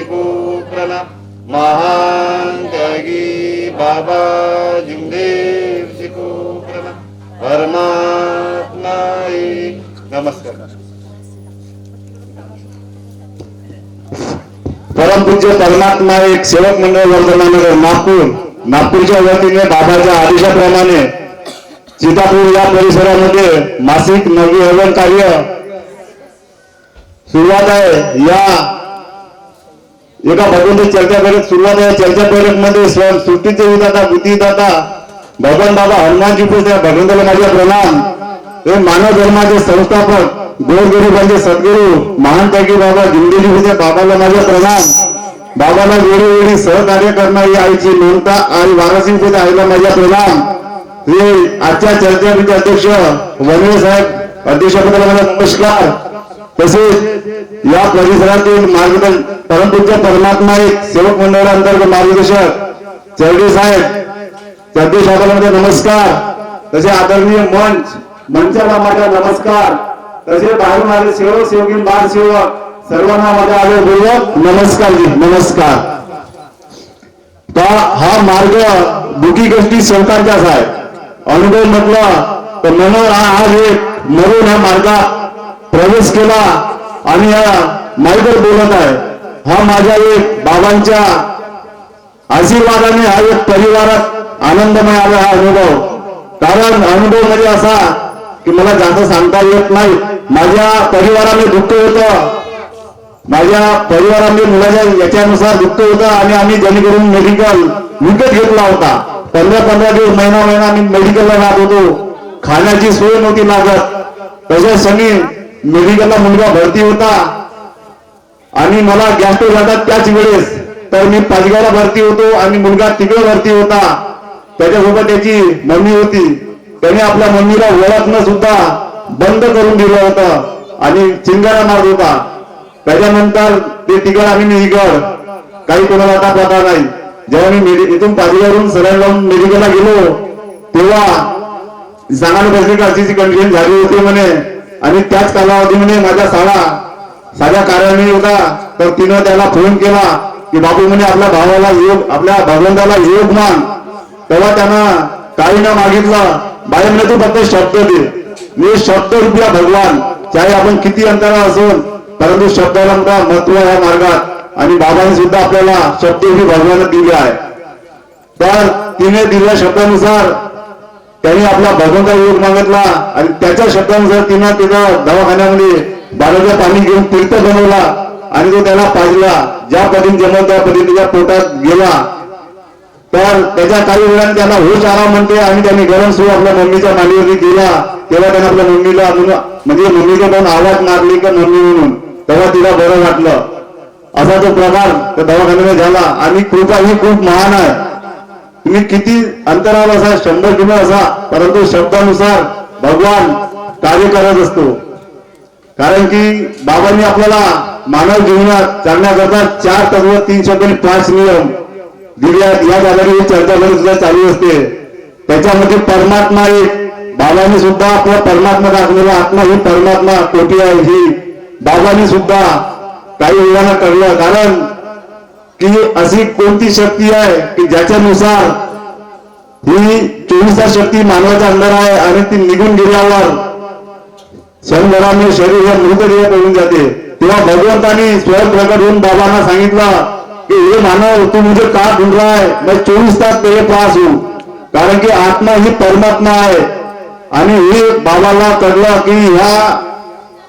को प्रणाम। महान त्यागी बाबा जिमदेव जी को प्रणाम। परमात्मा एक। नमस्कार। परमपूज्य परमात्मा एक सेवक मंडळ वर्धमानगर नागपूरच्या वतीने बाबाच्या आदेशाप्रमाणे सीतापूर या परिसरामध्ये मासिक नवी हवन कार्य सुरुवात आहे। या एका भगवंत चर्चा बैठक सुरुवात आहे। चर्चा बैठक मध्ये स्वयं सृष्टीचे विधाता बुद्धिदाता भगवान बाबा हनुमानजी भगवंताला माझे प्रणाम। हे मानव धर्माचे संस्थापक गोरगरिबांचे सद्गुरू महान त्यागी बाबा जिंदगी बाबाला माझे प्रणाम। बाबाला वेळोवेळी सहकार्य करणारी आईची ममता आणि वारसी आईला माझा प्रणाम। हे आजच्या चर्चेचे अध्यक्ष वनवे साहेब अध्यक्षपदाला माझा नमस्कार। तसेच या परिसरातील मार्गदर्शक परमपूज्य परमात्मा एक सेवक मंडळांतर्गत मार्गदर्शक चरडे साहेब चरडे साहेबांना माझा नमस्कार। तसे आदरणीय मंचाला माझा नमस्कार। तसे बाहेरून आले सेवक सेवकीन बाल सेवक सर्वांना माझा आदरपूर्वक नमस्कार जी नमस्कार। हा मार्ग दुखी गोष्टी सेवकांचाच आहे। अनुभव म्हटलं तर मनोहर आज एक मरून हा मार्गात प्रवेश केला आणि या माईवर बोलत आहे। हा माझ्या एक बाबांच्या आशीर्वादाने हा एक परिवारात आनंदमय आला हा अनुभव। कारण अनुभव म्हणजे असा की मला जास्त सांगता येत नाही। माझ्या परिवाराने दुःख होतं, माझ्या परिवाराने मुलाच्या याच्यानुसार दुःख होतं आणि आम्ही जेणेकरून मेडिकल विकत घेतला होता। 15-15 दिवस महिना आम्ही मेडिकलला राहत होतो। खाण्याची सोय नव्हती लागत। तसेच सनी मेडिकलला मुलगा भरती होता आणि मला गॅस्ट्रो जातात त्याच वेळेस तर मी पाचगावला भरती होतो आणि मुलगा तिकडे भरती होता। त्याच्यासोबत त्याची मम्मी होती। त्याने आपल्या मम्मीला ओळखणं सुद्धा बंद करून दिलं होतं आणि चिंगारा मारत होता। त्याच्यानंतर ते तिकड आणि मी इकड काही कोणाला आता पता नाही। जेव्हा मी इथून पाचगावरून सरळ लावून मेडिकलला गेलो तेव्हा सांगायला बसले का अशी कंडिशन झाली होती म्हणे आणि त्याच कालावधीमध्ये माझ्या साध्या कार्यालय होता तर तिनं त्याला फोन केला की बाबू म्हणे आपल्या भावाला योग आपल्या भगवंताला योग मान। तेव्हा त्यानं काही न मागितलं बाई म्हणे तू फक्त शब्द दे। मी शब्द रूपया भगवान चाहे आपण किती अंतरा असून परंतु शब्दाला मोठा महत्व या मार्गात आणि बाबांनी सुद्धा आपल्याला शब्द ही भगवान दिले आहे। तर तिने दिलेल्या शब्दानुसार त्यांनी आपला भगवंता योग मागितला आणि त्याच्या शब्दानुसार तिनं तिथं दवाखान्यामध्ये बाळाचं पाणी घेऊन तीर्थ बनवला आणि तो त्याला पाजला। ज्या पद्धतीने जमल त्या पद्धतीच्या पोटात गेला तर त्याच्या काही वेळाने त्याला होश आला म्हणते आणि त्यांनी गरम सूर आपल्या मम्मीच्या मांडीवरती गेला। तेव्हा त्याने आपल्या मम्मीला म्हणजे मम्मीचा पण आवाज मारली का मम्मी म्हणून तेव्हा तिला बरं वाटलं। असा तो प्रकार त्या दवाखान्यामध्ये झाला आणि कृपा ही खूप महान आहे। तुम्ही किती अंतरावर असा 100 किलो असा परंतु शब्दानुसार भगवान कार्य करत असतो। कारण की बाबांनी आपल्याला मानव जीवनात चालण्याकरता 4 तत्व 3 शब्द आणि 5 नियम दिले आहेत। या जागी चर्चा सुद्धा चालू असते। त्याच्यामध्ये परमात्मा एक बाबांनी सुद्धा आपला परमात्मा दाखवलेला आत्मा ही परमात्मा कोटी आहे ही बाबांनी सुद्धा काही वेळाला कळलं। कारण की अशी कोणती शक्ती आहे की ज्याच्यानुसार ही 24 तास शक्ती मानवाच्या अंदर आहे आणि ती निघून गेल्यावर क्षणभराने शरीर हे मृतदेह पडून जाते। तेव्हा भगवंतानी स्वयं प्रकट होऊन बाबांना सांगितलं कि हे मानव तू मुझे का ढूंढ रहा है, मैं 24 तास तेरे पास हूं। कारण की आत्मा ही परमात्मा आहे आणि हे बाबाला कळलं की ह्या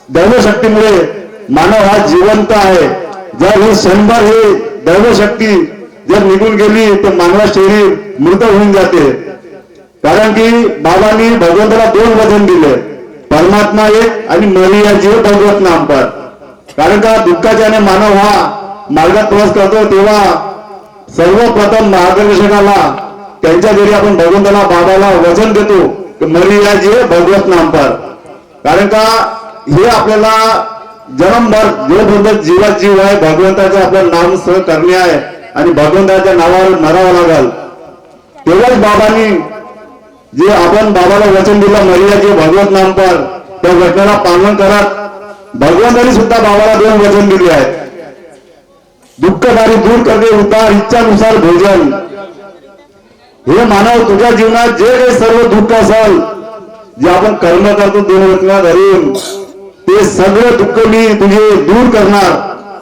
दैवशक्तीमुळे मानव हा जिवंत आहे। जर ही क्षणभर ही दैवशक्ती जर निघून गेली तर मानव शरीर मृत होऊन जाते। कारण की बाबांनी भगवंताला 2 वचन दिले, परमात्मा एक आणि मरिया जीव भगवत नाम पर। कारण का दुःखाच्याने मानव हा मार्गात प्रवास करतो तेव्हा सर्वप्रथम मार्गदर्शकाला त्यांच्या घरी आपण भगवंताला बाबाला वचन देतो की मरिया जीव भगवत नाम पर। कारण का हे आपल्याला जन्मभर जोपर्यंत जीवात जीव आहे भगवंताचे आपलं नाम सह करणे आहे आणि भगवंताच्या नावावर मरावं लागल। तेव्हाच बाबांनी जे आपण बाबाला वचन दिलं मरिया जीव भगवत नाम पर त्या वचनाला पालन करत भगवंतांनी सुद्धा बाबाला 2 वचन दिले आहेत। दुःखदारी दूर करते उतार इच्छानुसार भोजन. हे मानव तुझ्या जीवनात जे काही सर्व दुःख असेल, जे आपण कर्म करतो दोन वचना धरून, ते सगळं दुःख मी तुझे दूर करणार.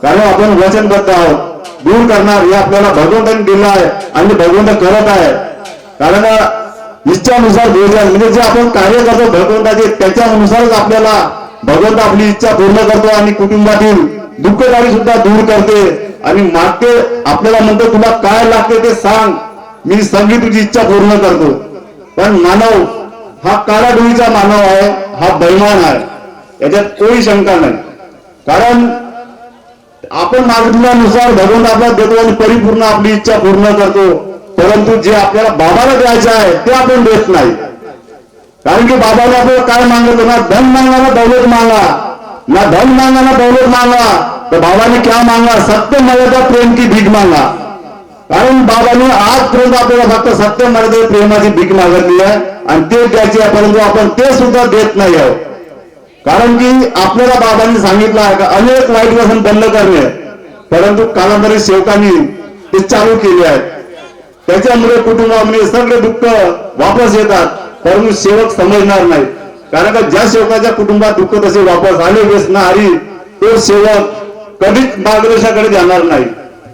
कारण आपण वचनबद्ध आहोत, दूर करणार. हे आपल्याला भगवंताने दिलं आहे आणि भगवंत करत आहे. कारण इच्छानुसार भोजन म्हणजे जे आपण कार्य करतो भगवंताचे, त्याच्यानुसारच आपल्याला भगवंत आपली इच्छा पूर्ण करतो आणि कुटुंबातील दुःखदारी सुद्धा दूर करते. आणि मागते आपल्याला म्हणतो तुला काय लागते ते सांग, मी सगळी तुझी इच्छा पूर्ण करतो. पण मानव हा काळाडोळीचा मानव आहे, हा बैमान आहे, याच्यात कोणी शंका नाही. कारण आपण मागितल्यानुसार भगवंत आपल्याला देतो आणि परिपूर्ण आपली इच्छा पूर्ण करतो. परंतु जे आपल्याला बाबाला द्यायचं आहे ते आपण देत नाही. कारण की बाबाला आपल्याला काय मागतो, ना धन मांगा ना दौलत मांगा, ना धन मांगा ना दौलत मांगा, तर बाबाने क्या मांगा, सत्य मर्यादा प्रेम की भीक मांगा. कारण बाबाने आजपर्यंत आपल्याला फक्त सत्य मर्यादा प्रेमाची भीक मागितली आहे आणि ते द्यायची आहे, परंतु आपण ते सुद्धा देत नाही आहोत. कारण की आपल्याला बाबांनी सांगितलं आहे का अनेक वाईट व्यसन बंद करणे, परंतु कालांतरी सेवकांनी ते चालू केले आहेत. त्याच्यामुळे कुटुंबामध्ये सगळे दुःख वापस येतात, परंतु सेवक समजणार नाही. कारण का ज्या सेवकाच्या कुटुंबात दुःख तसे वापस आले व्यसनाहारी, तो सेवक कधीच मार्गदर्शनाकडे जाणार नाही.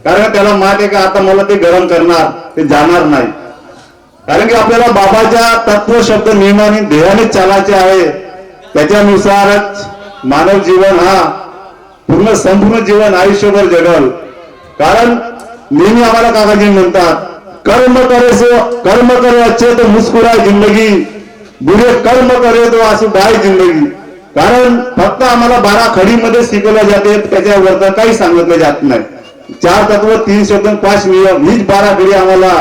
कारण त्याला माहित आहे का आता मला ते गरम करणार, ते जाणार नाही. कारण की आपल्याला बाबाच्या तत्व शब्द नियमाने ध्येयाने चालायचे आहे. त्याच्यानुसारच मानव जीवन हा संपूर्ण जीवन आयुष्यभर जगल. कारण नेहमी आम्हाला काकाजी म्हणतात कर्म करे अच्छे तो मुस्कुराए जिंदगी, बुरे कर्म करे तो आसुदाय जिंदगी. कारण फक्त आम्हाला 12 खडीमध्ये शिकवलं जाते, त्याच्यावर काही सांगितलं जात नाही. 4 तत्व 3 शब्द 5 नियम हीच 12 खडी आम्हाला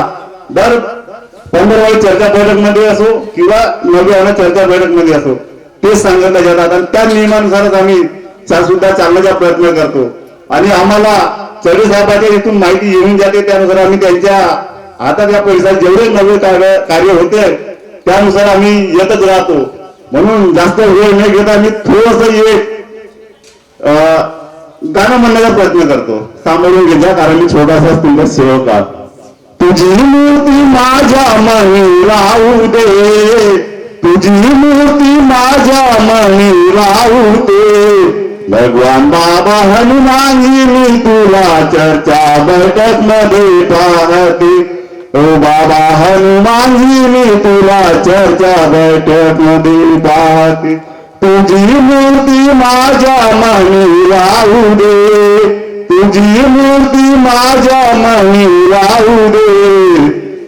दर 15वी चर्चा बैठक मध्ये असो किंवा 9व्या चर्चा बैठक मध्ये असो ते सांगितलं जातात. आणि त्या नियमानुसारच आम्ही सुद्धा चालण्याचा प्रयत्न करतो. आणि आम्हाला चढे साहेबांच्या इथून माहिती येऊन जाते, त्यानुसार आम्ही त्यांच्या हातात या पैशात जेवढे नवे कार्य होते त्यानुसार आम्ही येतच राहतो. म्हणून जास्त वेळ न घेता मी थोडस एक गाणं म्हणण्याचा प्रयत्न करतो, सांभाळून घेजा. कारण मी छोटासा तुमचा सेवक आहे. तुझी मूर्ती माझ्या मनी राहू दे, तुझी मूर्ती माझ्या मनी राहू दे. भगवान बाबा हनुमानी मी तुला चर्चा बैठक मध्ये पाहते. ओ बाबा हनुमानजी मी तुला चर्चा बैठक मध्ये पाहते. तुझी मूर्ती माझ्या मनी राहू दे, तुझी मूर्ती माझ्या मनी राहू दे.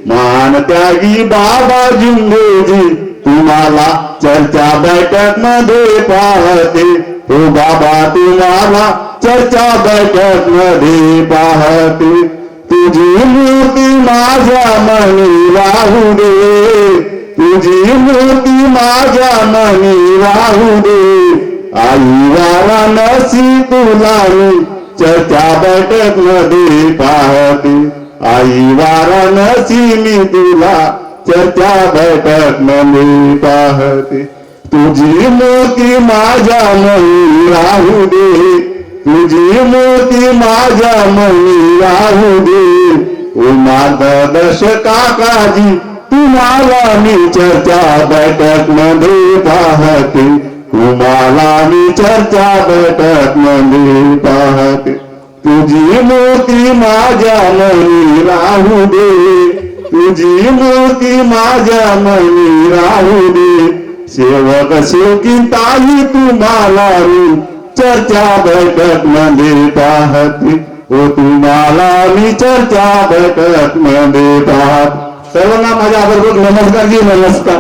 मान त्यागी बाबा जिंदेजी तुम्हाला चर्चा बैठक मध्ये पाहते. ओ बाबा तुम्हाला चर्चा बैठक मध्ये पाहते. तुझी मूर्ती माझ्या मनी राहू दे, तुझी मूर्ती माझ्या मनी राहू दे. आई वाराणसी तुला मी चर्चा बैठक मध्ये पाहते. आई वाराणसी मी तुला चर्चा बैठक मध्ये पाहते. तुझी मूर्ती माझ्या मनी राहू दे, तुझी मूर्ती माझ्या मनी राहू दे. ओ मार्गदर्शक काकाजी तुम्हाला मी चर्चा बैठक मध्ये पाहते. तुम्हाला मी चर्चा बैठक मध्ये पाहते. तुझी मूर्ती माझ्या मनी राहू दे, तुझी मूर्ती माझ्या मनी राहू दे. सेवक सेवकी ताई तुम्हाला मी चर्चा बैठक मध्ये पाहते. ओ तुम्हाला मी चर्चा बैठक मध्ये पाहत. सर्वांना माझ्या आदरपूर्वक नमस्कार जी, नमस्कार.